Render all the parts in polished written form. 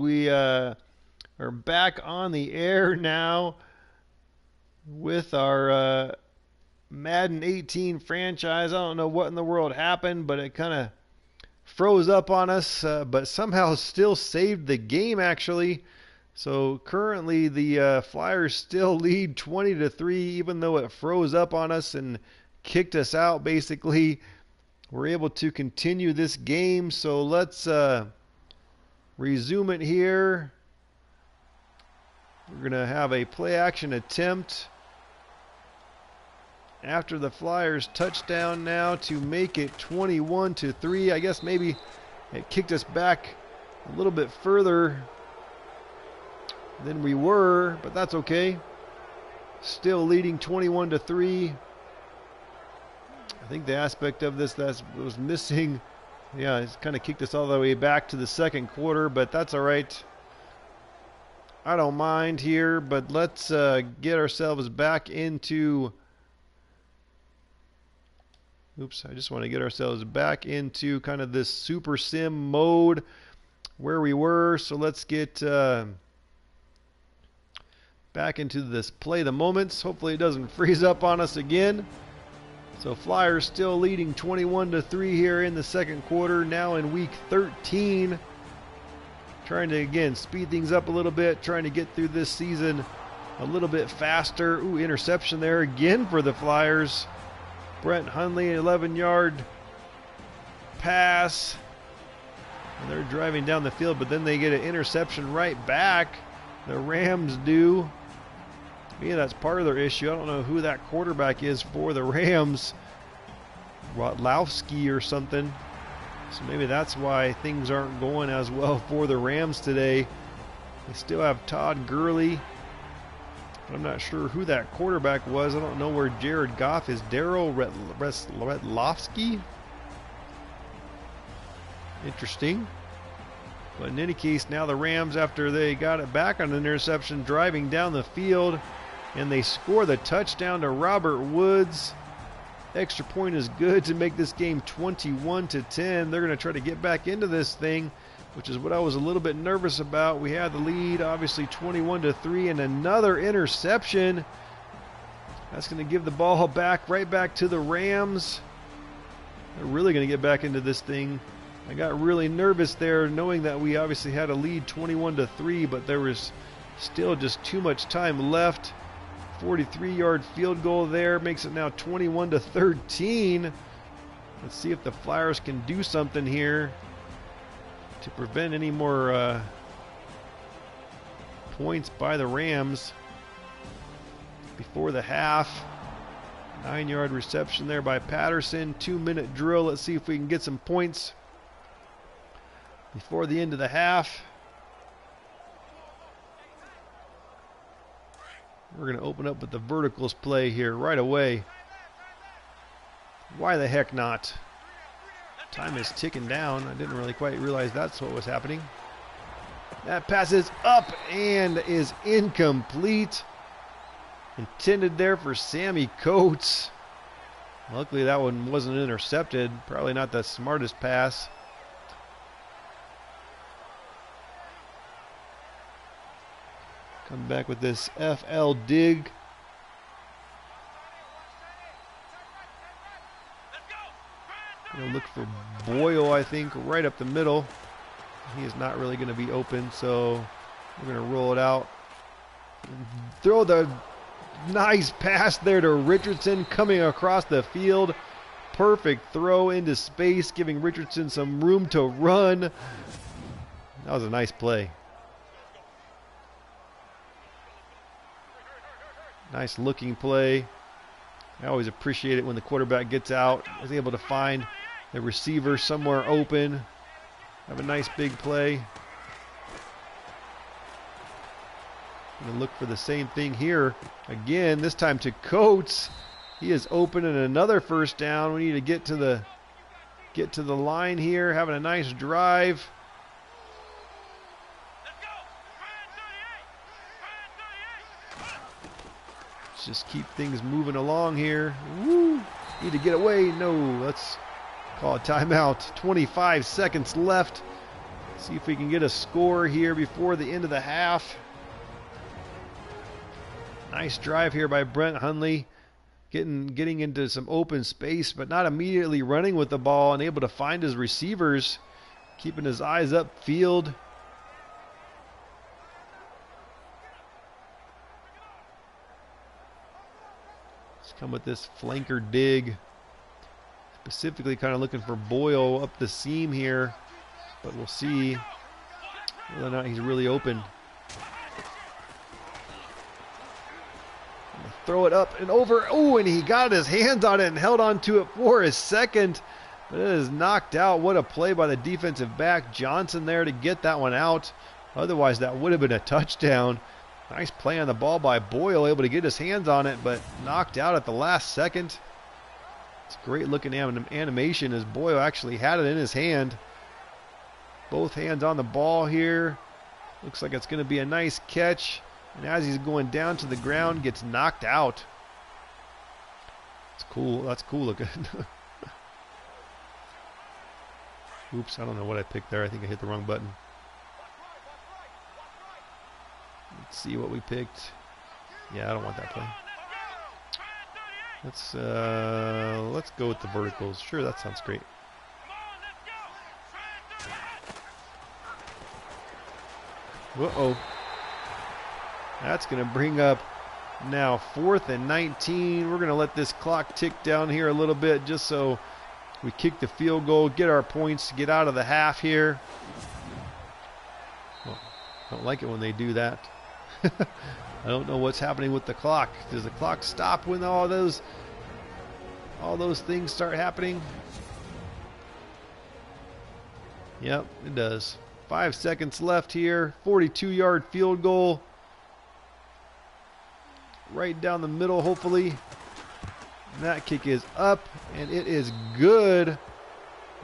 We are back on the air now with our Madden 18 franchise. I don't know what in the world happened, but it kind of froze up on us, but somehow still saved the game actually. So currently the Flyers still lead 20-3, even though it froze up on us and kicked us out basically. We're able to continue this game, so let's resume it here. We're going to have a play action attempt after the Flyers touchdown now to make it 21-3. I guess maybe it kicked us back a little bit further than we were, but that's okay. Still leading 21-3. I think the aspect of this that was missing, yeah, it's kind of kicked us all the way back to the second quarter, but that's all right. I don't mind here, but let's get ourselves back into... Oops, I just want to get ourselves back into kind of this super sim mode where we were. So let's get back into this play the moments. Hopefully it doesn't freeze up on us again. So Flyers still leading 21-3 here in the second quarter, now in week 13. Trying to, again, speed things up a little bit, trying to get through this season a little bit faster. Ooh, interception there again for the Flyers. Brent Hundley, 11-yard pass. And they're driving down the field, but then they get an interception right back. The Rams do. Yeah, that's part of their issue. I don't know who that quarterback is for the Rams. Rotlowski or something. So maybe that's why things aren't going as well for the Rams today. They still have Todd Gurley. But I'm not sure who that quarterback was. I don't know where Jared Goff is. Daryl Retlowski? Interesting. But in any case, now the Rams, after they got it back on an interception, driving down the field, and they score the touchdown to Robert Woods. Extra point is good to make this game 21-10. They're going to try to get back into this thing, which is what I was a little bit nervous about. We had the lead, obviously 21-3, and another interception. That's going to give the ball back, right back to the Rams. They're really going to get back into this thing. I got really nervous there, knowing that we obviously had a lead 21-3, but there was still just too much time left. 43-yard field goal there makes it now 21-13. Let's see if the Flyers can do something here to prevent any more points by the Rams before the half. 9-yard reception there by Patterson. 2-minute drill. Let's see if we can get some points before the end of the half. We're going to open up with the verticals play here right away. Why the heck not? Time is ticking down. I didn't really quite realize that's what was happening. That pass is up and is incomplete. Intended there for Sammy Coates. Luckily that one wasn't intercepted. Probably not the smartest pass. Come back with this FL dig. Gonna look for Boyle, I think, right up the middle. He is not really going to be open, so we're going to roll it out. Throw the nice pass there to Richardson coming across the field. Perfect throw into space, giving Richardson some room to run. That was a nice play. Nice looking play. I always appreciate it when the quarterback gets out, is able to find the receiver somewhere open. Have a nice big play. Gonna look for the same thing here. Again, this time to Coates. He is open and another first down. We need to get to the line here, having a nice drive. Just keep things moving along here. Woo! Need to get away. No, let's call a timeout. 25 seconds left. See if we can get a score here before the end of the half. Nice drive here by Brent Hundley. Getting into some open space, but not immediately running with the ball and able to find his receivers. Keeping his eyes upfield. Let's come with this flanker dig. Specifically kind of looking for Boyle up the seam here. But we'll see whether or not he's really open. Throw it up and over. Oh, and he got his hands on it and held on to it for a second. But it is knocked out. What a play by the defensive back Johnson there to get that one out. Otherwise, that would have been a touchdown. Nice play on the ball by Boyle, able to get his hands on it, but knocked out at the last second. It's great looking animation as Boyle actually had it in his hand. Both hands on the ball here. Looks like it's going to be a nice catch. And as he's going down to the ground, gets knocked out. It's cool. That's cool looking. Oops, I don't know what I picked there. I think I hit the wrong button. Let's see what we picked. Yeah, I don't want that play. Let's go with the verticals. Sure, that sounds great. Uh-oh. That's going to bring up now 4th and 19. We're going to let this clock tick down here a little bit just so we kick the field goal, get our points, get out of the half here. Well, I don't like it when they do that. I don't know what's happening with the clock. Does the clock stop when all those things start happening? Yep, it does. 5 seconds left here. 42-yard field goal. Right down the middle, hopefully. And that kick is up, and it is good.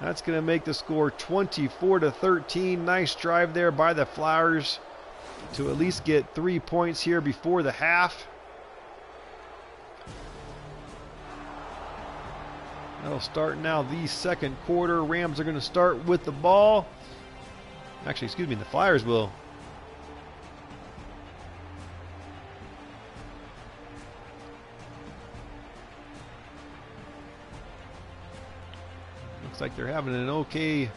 That's going to make the score 24-13. Nice drive there by the Flowers to at least get 3 points here before the half. That'll start now the second quarter. Rams are going to start with the ball. Actually, excuse me, the Flyers will. Looks like they're having an okay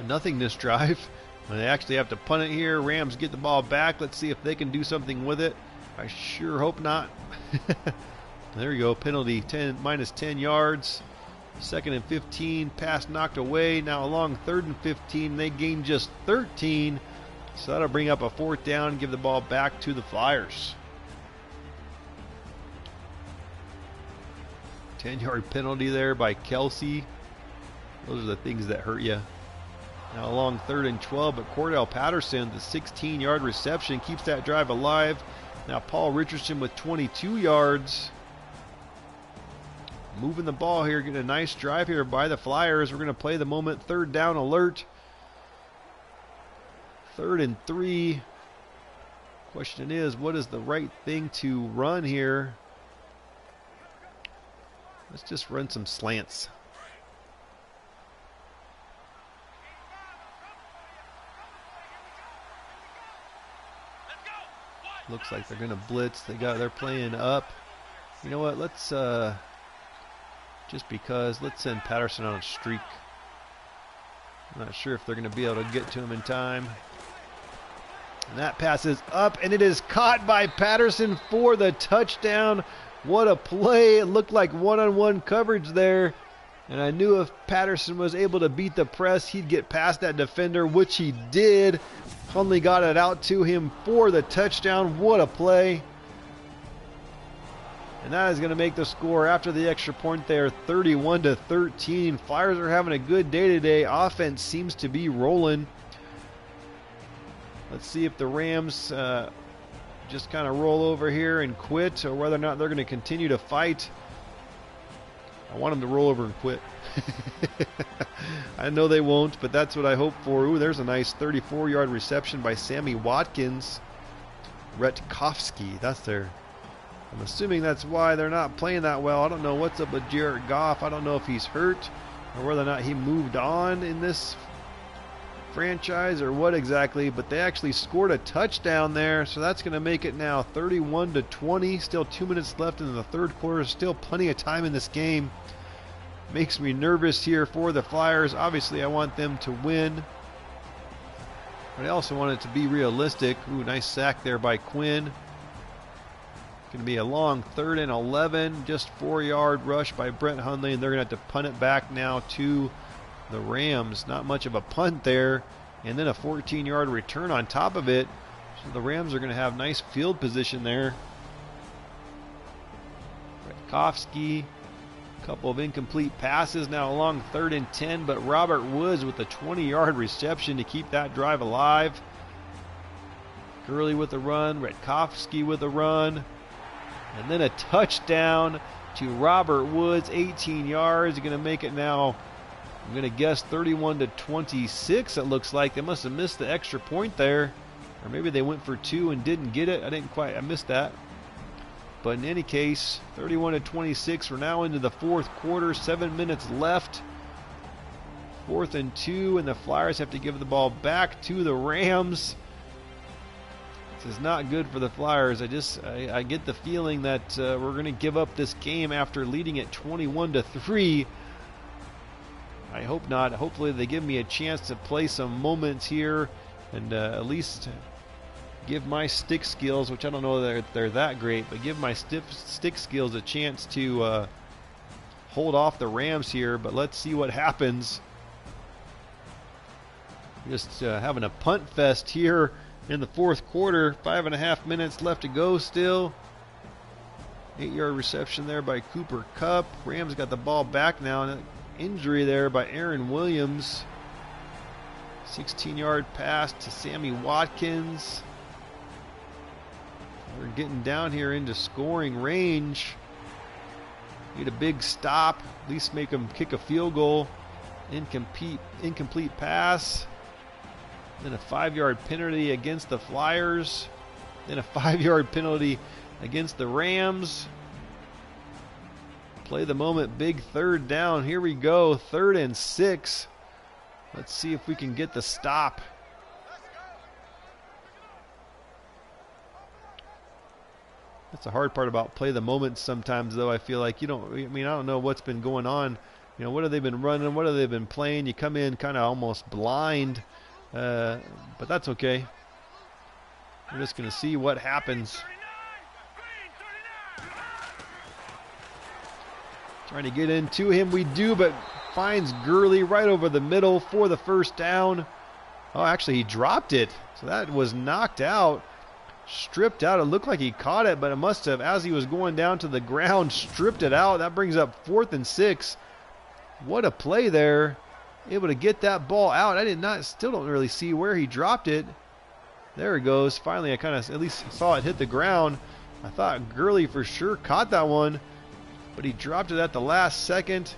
nothingness drive. When they actually have to punt it here, Rams get the ball back. Let's see if they can do something with it. I sure hope not. There you go, penalty, minus 10 yards. 2nd and 15, pass knocked away. Now along 3rd and 15, they gain just 13. So that'll bring up a 4th down, give the ball back to the Flyers. 10-yard penalty there by Kelsey. Those are the things that hurt you. Now along 3rd and 12, but Cordell Patterson, the 16-yard reception, keeps that drive alive. Now Paul Richardson with 22 yards. Moving the ball here, getting a nice drive here by the Flyers. We're going to play the moment 3rd down alert. 3rd and 3. Question is, what is the right thing to run here? Let's just run some slants. Looks like they're going to blitz. They're playing up. You know what? Let's just because, let's send Patterson on a streak. I'm not sure if they're going to be able to get to him in time. And that pass is up, and it is caught by Patterson for the touchdown. What a play. It looked like one-on-one coverage there. And I knew if Patterson was able to beat the press, he'd get past that defender, which he did. Hundley got it out to him for the touchdown. What a play. And that is going to make the score after the extra point there, 31-13. Flyers are having a good day today. Offense seems to be rolling. Let's see if the Rams just kind of roll over here and quit, or whether or not they're going to continue to fight. I want them to roll over and quit. I know they won't, but that's what I hope for. Ooh, there's a nice 34-yard reception by Sammy Watkins. Retkovsky, that's their... I'm assuming that's why they're not playing that well. I don't know what's up with Jared Goff. I don't know if he's hurt or whether or not he moved on in this franchise or what exactly, but they actually scored a touchdown there, so that's going to make it now 31-20. Still 2 minutes left in the third quarter. Still plenty of time in this game. Makes me nervous here for the Flyers. Obviously, I want them to win, but I also want it to be realistic. Ooh, nice sack there by Quinn. Going to be a long 3rd and 11. Just 4-yard rush by Brett Hundley, and they're going to have to punt it back now to the Rams. Not much of a punt there, and then a 14-yard return on top of it. So the Rams are going to have nice field position there. Redkowski. Couple of incomplete passes now along 3rd and 10, but Robert Woods with a 20-yard reception to keep that drive alive. Gurley with a run, Redkowski with a run, and then a touchdown to Robert Woods, 18 yards. Going to make it now, I'm going to guess 31-26. It looks like they must have missed the extra point there, or maybe they went for 2 and didn't get it. I missed that. But in any case, 31-26. We're now into the fourth quarter. 7 minutes left. 4th and 2, and the Flyers have to give the ball back to the Rams. This is not good for the Flyers. I get the feeling that we're going to give up this game after leading it 21-3. I hope not. Hopefully they give me a chance to play some moments here and at least give my stick skills, which I don't know that they're that great, but give my stick skills a chance to hold off the Rams here. But let's see what happens. Just having a punt fest here in the fourth quarter. 5.5 minutes left to go still. 8-yard reception there by Cooper Kupp. Rams got the ball back now, and an injury there by Aaron Williams. 16-yard pass to Sammy Watkins. We're getting down here into scoring range. Need a big stop, at least make them kick a field goal. Incomplete pass. Then a 5-yard penalty against the Flyers. Then a 5-yard penalty against the Rams. Play the moment, big 3rd down. Here we go, 3rd and 6. Let's see if we can get the stop. That's the hard part about play the moment sometimes, though. I feel like I don't know what's been going on. What have they been running? What have they been playing? You come in kind of almost blind, but that's okay. We're just going to see what happens. Trying to get into him. We do, but finds Gurley right over the middle for the first down. Oh, actually, he dropped it. So that was knocked out. Stripped out. It looked like he caught it, but it must have, as he was going down to the ground, stripped it out. That brings up 4th and 6. What a play there. Able to get that ball out. Still don't really see where he dropped it. There it goes. Finally, I kind of at least saw it hit the ground. I thought Gurley for sure caught that one, but he dropped it at the last second.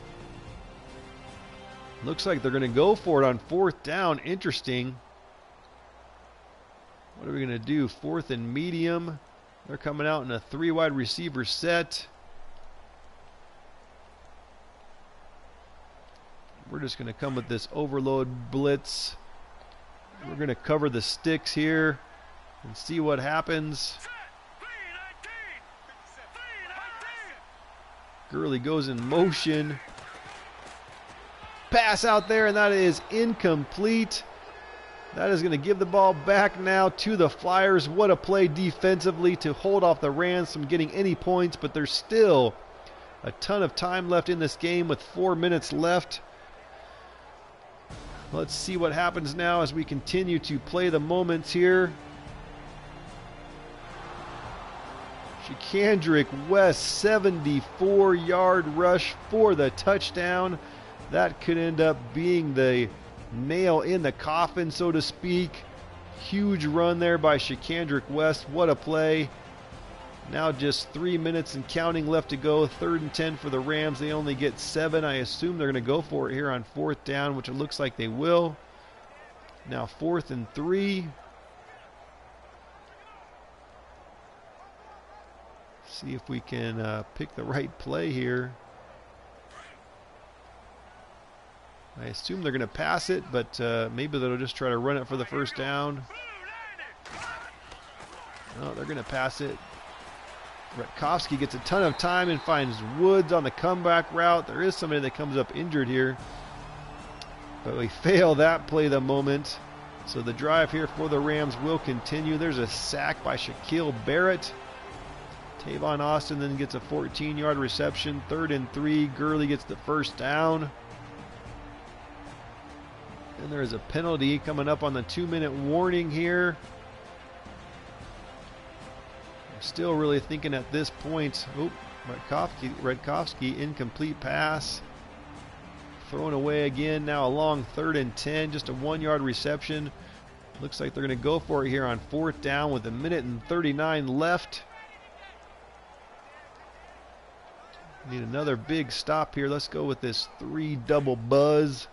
Looks like they're going to go for it on 4th down. Interesting. What are we going to do? 4th and medium. They're coming out in a 3-wide receiver set. We're just going to come with this overload blitz. We're going to cover the sticks here and see what happens. Gurley goes in motion. Pass out there, and that is incomplete. That is going to give the ball back now to the Flyers. What a play defensively to hold off the Rams from getting any points, but there's still a ton of time left in this game with 4 minutes left. Let's see what happens now as we continue to play the moments here. Shakandrick West, 74-yard rush for the touchdown. That could end up being the nail in the coffin, so to speak. Huge run there by Shakandrick West. What a play. Now just 3 minutes and counting left to go. 3rd and 10 for the Rams. They only get 7. I assume they're going to go for it here on 4th down, which it looks like they will. Now 4th and 3. See if we can pick the right play here. I assume they're going to pass it, but maybe they'll just try to run it for the first down. No, they're going to pass it. Redkowski gets a ton of time and finds Woods on the comeback route. There is somebody that comes up injured here, but we fail that play the moment. So the drive here for the Rams will continue. There's a sack by Shaquille Barrett. Tavon Austin then gets a 14-yard reception. 3rd and 3. Gurley gets the first down. And there is a penalty coming up on the 2-minute warning here. I'm still really thinking at this point, Redkowski, incomplete pass. Thrown away again, now a long 3rd and 10, just a 1-yard reception. Looks like they're going to go for it here on 4th down with 1:39 left. Need another big stop here. Let's go with this 3 double buzz.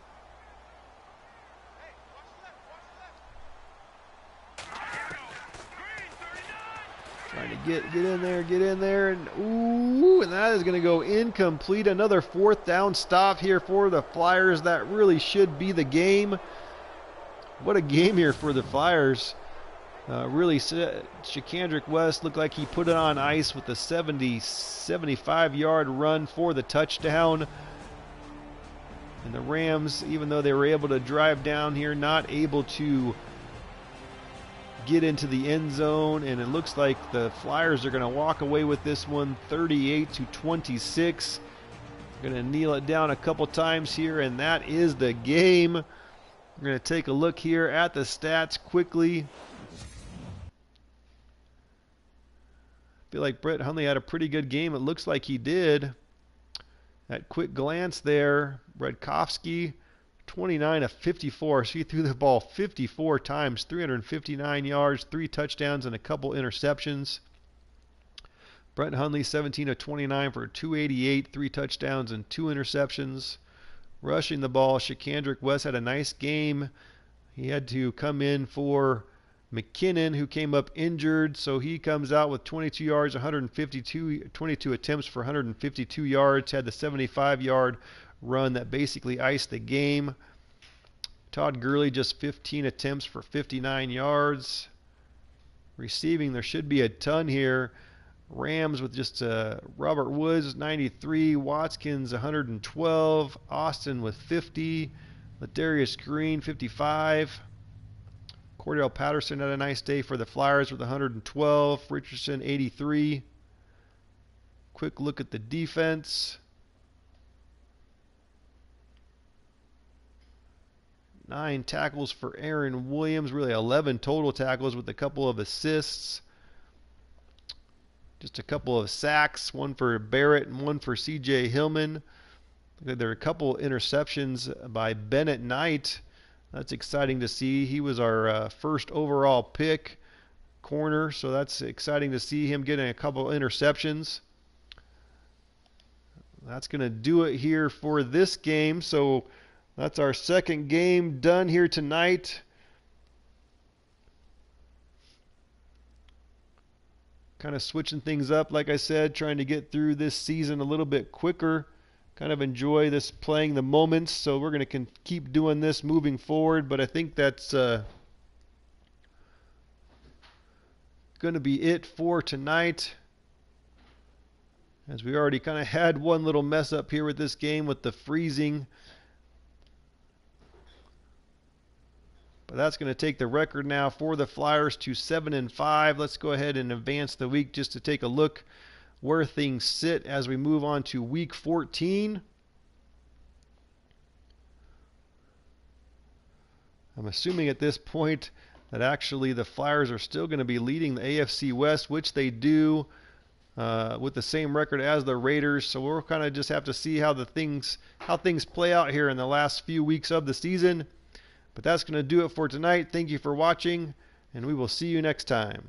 Trying to get in there, and ooh, and that is going to go incomplete. Another 4th down stop here for the Flyers. That really should be the game. What a game here for the Flyers. Really, Shakandrick West looked like he put it on ice with a 75-yard run for the touchdown. And the Rams, even though they were able to drive down here, not able to get into the end zone, and it looks like the Flyers are going to walk away with this one 38-26. Going to kneel it down a couple times here, and that is the game. We're going to take a look here at the stats quickly. I feel like Brett Hundley had a pretty good game. It looks like he did. At quick glance there, Redkowski 29 of 54. So he threw the ball 54 times, 359 yards, 3 touchdowns, and a couple interceptions. Brett Hundley 17 of 29 for 288, 3 touchdowns, and 2 interceptions. Rushing the ball, Shakandrick West had a nice game. He had to come in for McKinnon, who came up injured, so he comes out with 22 yards, 22 attempts for 152 yards, had the 75-yard run that basically iced the game. Todd Gurley just 15 attempts for 59 yards. Receiving, there should be a ton here. Rams with just Robert Woods 93, Watkins 112, Austin with 50, Ladarius Green 55. Cordell Patterson had a nice day for the Flyers with 112, Richardson 83. Quick look at the defense. 9 tackles for Aaron Williams, really 11 total tackles with a couple of assists. Just a couple of sacks, one for Barrett and one for C.J. Hillman. There were a couple interceptions by Bennett Knight. That's exciting to see. He was our first overall pick corner, so that's exciting to see him getting a couple interceptions. That's going to do it here for this game. So that's our second game done here tonight. Kind of switching things up, like I said, trying to get through this season a little bit quicker. Kind of enjoy this playing the moments, so we're going to keep doing this moving forward, but I think that's going to be it for tonight, as we already kind of had one little mess up here with this game with the freezing. But that's going to take the record now for the Flyers to 7-5. Let's go ahead and advance the week just to take a look where things sit as we move on to week 14. I'm assuming at this point that actually the Flyers are still going to be leading the AFC West, which they do with the same record as the Raiders. So we'll kind of just have to see how things play out here in the last few weeks of the season. But that's going to do it for tonight. Thank you for watching, and we will see you next time.